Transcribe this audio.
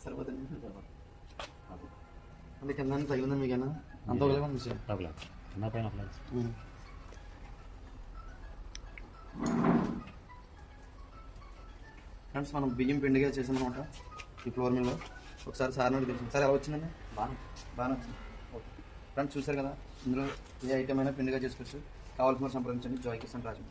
సరిపోతుంది అంటే కింద తగిలిందా మీకైనా అంత ఒకలేమో ఫ్రెండ్స్ మనం బియ్యం పిండిగా చేసామన్నమాట ఈ ఫ్లోర్ మీద ఒకసారి సార్ నాకు తెలిసింది సార్ ఎలా వచ్చిందండి బాగా వచ్చింది ఓకే ఫ్రెండ్స్ చూసారు కదా ఇందులో ఏ ఐటమ్ అయినా పిండిగా చేసుకోవచ్చు కావాల్సిన సంప్రదించండి జాయ్ కిషన్ రాజు